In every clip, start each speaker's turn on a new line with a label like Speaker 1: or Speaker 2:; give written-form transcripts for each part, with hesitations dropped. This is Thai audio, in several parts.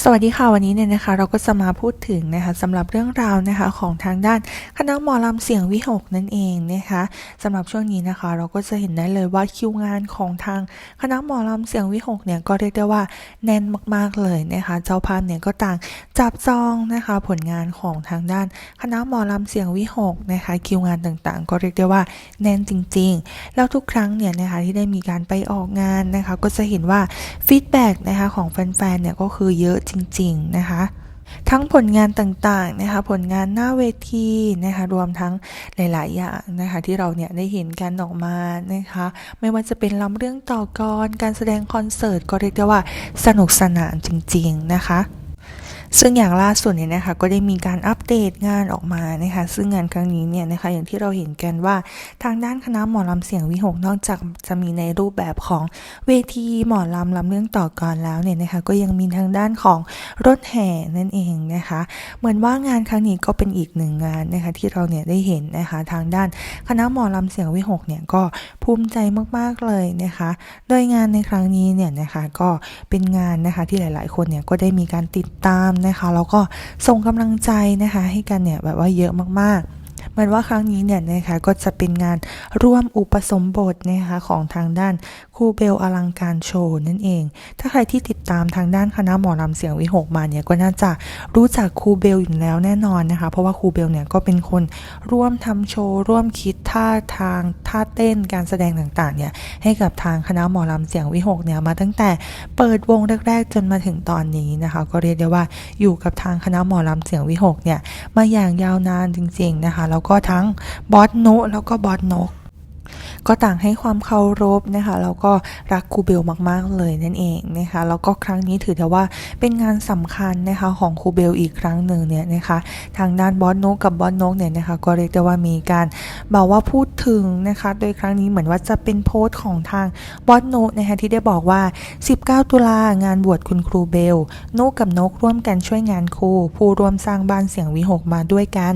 Speaker 1: สวัสดีค่ะวันนี้เนี่ยนะคะเราก็จะมาพูดถึงนะคะสำหรับเรื่องราวนะคะของทางด้านคณะหมอลำเสียงวิหกนั่นเองนะคะสำหรับช่วงนี้นะคะเราก็จะเห็นได้เลยว่าคิวงานของทางคณะหมอลำเสียงวิหกเนี่ยก็เรียกได้ว่าแน่นมากๆเลยนะคะเจ้าภาพเนี่ยก็ต่างจับจองนะคะผลงานของทางด้านคณะหมอลำเสียงวิหกนะคะคิวงานต่างๆก็เรียกได้ว่าแน่นจริงๆแล้วทุกครั้งเนี่ยนะคะที่ได้มีการไปออกงานนะคะก็จะเห็นว่าฟีดแบ็กนะคะของแฟนๆเนี่ยก็คือเยอะจริงๆนะคะทั้งผลงานต่างๆนะคะผลงานหน้าเวทีนะคะรวมทั้งหลายๆอย่างนะคะที่เราเนี่ยได้เห็นกันออกมานะคะไม่ว่าจะเป็นลำเรื่องต่อกรการแสดงคอนเสิร์ตก็เรียกได้ว่าสนุกสนานจริงๆนะคะซึ่งอย่างล่าสุดเนี่ยนะคะก็ได้มีการอัปเดตงานออกมานะคะซึ่งงานครั้งนี้เนี่ยนะคะอย่างที่เราเห็นกันว่าทางด้านคณะหมอลำเสียงวิหกนอกจากจะมีในรูปแบบของเวทีหมอลำเรื่องต่อกรแล้วเนี่ยนะคะก็ยังมีทางด้านของรถแห่นั่นเองนะคะเหมือนว่างานครั้งนี้ก็เป็นอีกหนึ่งงานนะคะที่เราเนี่ยได้เห็นนะคะทางด้านคณะหมอลำเสียงวิหกเนี่ยก็ภูมิใจมากๆเลยนะคะโดยงานในครั้งนี้เนี่ยนะคะก็เป็นงานนะคะที่หลายๆคนเนี่ยก็ได้มีการติดตามนะคะแล้วก็ส่งกำลังใจนะคะให้กันเนี่ยแบบว่าเยอะมากๆเหมือนว่าครั้งนี้เนี่ยนะคะก็จะเป็นงานร่วมอุปสมบทนะคะของทางด้านครูเบลอลังการโชว์นั่นเองถ้าใครที่ติดตามทางด้านคณะหมอลำเสียงวิหกมาเนี่ยก็น่าจะรู้จักครูเบลอยู่แล้วแน่นอนนะคะเพราะว่าครูเบลเนี่ยก็เป็นคนร่วมทำโชว์ร่วมคิดท่าทางท่าเต้นการแสดงต่างๆเนี่ยให้กับทางคณะหมอลำเสียงวิหกเนี่ยมาตั้งแต่เปิดวงแรกๆจนมาถึงตอนนี้นะคะก็เรียกได้ว่าอยู่กับทางคณะหมอลำเสียงวิหกเนี่ยมาอย่างยาวนานจริงๆนะคะแล้วก็ทั้งบอสนุแล้วก็บอสนกก็ต่างให้ความเคารพนะคะแล้วก็รักครูเบลมากๆเลยนั่นเองนะคะแล้วก็ครั้งนี้ถือได้ว่าเป็นงานสำคัญนะคะของครูเบลอีกครั้งหนึ่งเนี่ยนะคะทางด้านบอสนกกับบอสนกเนี่ยนะคะก็เรียกได้ว่ามีการบอกว่าพูดถึงนะคะโดยครั้งนี้เหมือนว่าจะเป็นโพสต์ของทางบอสนกนะคะที่ได้บอกว่า19ตุลางานบวชคุณครูเบลนกกับนกร่วมกันช่วยงานครูผู้ร่วมสร้างบ้านเสียงวิหกมาด้วยกัน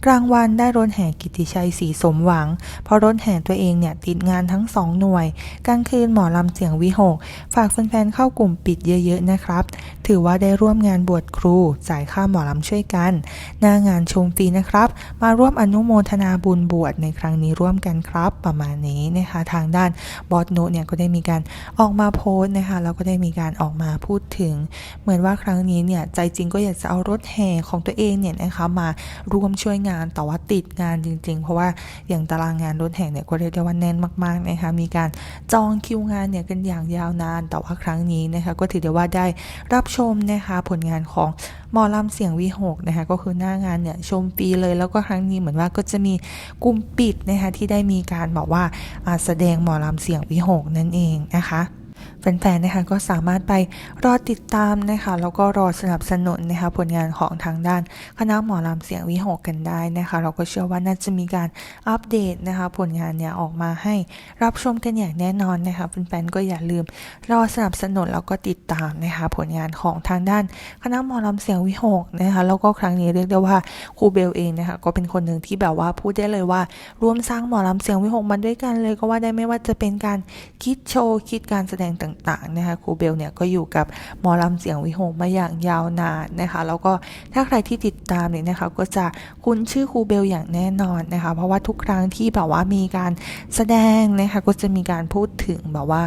Speaker 1: กลางวันได้รถแห่กิตติชัยศรีสมหวังเพราะรถแห่ตัวเองเนี่ยติดงานทั้ง2หน่วยกลางคืนหมอลำเสียงวิหกฝากแฟนๆเข้ากลุ่มปิดเยอะๆนะครับถือว่าได้ร่วมงานบวชครูจ่ายค่าหมอลำช่วยกันหน้างานชมฟรีนะครับมาร่วมอนุโมทนาบุญบวชในครั้งนี้ร่วมกันครับประมาณนี้นะคะทางด้านบอสโนเนี่ยก็ได้มีการออกมาโพสต์นะคะแล้วก็ได้มีการออกมาพูดถึงเหมือนว่าครั้งนี้เนี่ยใจจริงก็อยากจะเอารถแห่ของตัวเองเนี่ยนะคะมาร่วมช่วยงานแต่ว่าติดงานจริงๆเพราะว่าอย่างตารางงานรถแห่เนี่ยก็เรียกได้ว่าแน่นมากๆนะคะมีการจองคิวงานเนี่ยกันอย่างยาวนานแต่ว่าครั้งนี้นะคะก็ถือได้ว่าได้รับชมนะคะผลงานของหมอลำเสียงวิหกนะคะก็คือหน้างานเนี่ยชมฟรีเลยแล้วก็ครั้งนี้เหมือนว่าก็จะมีกลุ่มปิดนะคะที่ได้มีการบอกว่าแสดงหมอลำเสียงวิหกนั่นเองนะคะแฟนๆนะคะก็สามารถไปรอติดตามนะคะแล้วก็รอสนับสนุนนะคะผลงานของทางด้านคณะหมอลำเสียงวิหกกันได้นะคะเราก็เชื่อว่าน่าจะมีการอัปเดตนะคะผลงานเนี่ยออกมาให้รับชมกันอย่างแน่นอนนะคะแฟนๆก็อย่าลืมรอสนับสนุนแล้วก็ติดตามนะคะผลงานของทางด้านคณะหมอลำเสียงวิหกนะคะแล้วก็ครั้งนี้เรียกได้ว่าครูเบลเองนะคะก็เป็นคนหนึ่งที่แบบว่าพูดได้เลยว่าร่วมสร้างหมอลำเสียงวิหกมาด้วยกันเลยก็ว่าได้ไม่ว่าจะเป็นการคิดโชว์คิดการแสดงต่างๆนะคะครูเบลเนี่ยก็อยู่กับหมอลำเสียงวิหกมาอย่างยาวนานนะคะแล้วก็ถ้าใครที่ติดตามเนี่ยนะคะก็จะคุ้นชื่อครูเบลอย่างแน่นอนนะคะเพราะว่าทุกครั้งที่แบบว่ามีการแสดงนะคะก็จะมีการพูดถึงแบบว่า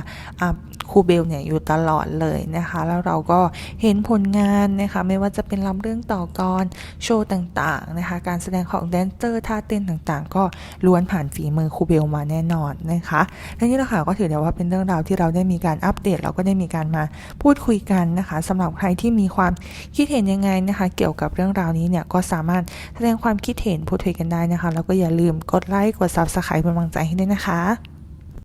Speaker 1: ครูเบลเนี่ยอยู่ตลอดเลยนะคะแล้วเราก็เห็นผลงานนะคะไม่ว่าจะเป็นลำเรื่องต่อกรโชว์ต่างๆนะคะการแสดงของแดนเซอร์ท่าเต้นต่างๆก็ล้วนผ่านฝีมือครูเบลมาแน่นอนนะคะและนี่แหละค่ะก็ถือได้ว่าเป็นเรื่องราวที่เราได้มีการอัปเดตเราก็ได้มีการมาพูดคุยกันนะคะสำหรับใครที่มีความคิดเห็นยังไงนะคะเกี่ยวกับเรื่องราวนี้เนี่ยก็สามารถแสดงความคิดเห็นพูดคุยกันได้นะคะแล้วก็อย่าลืมกดไลค์กด Subscribe เป็นกำลังใจให้ด้วยนะคะ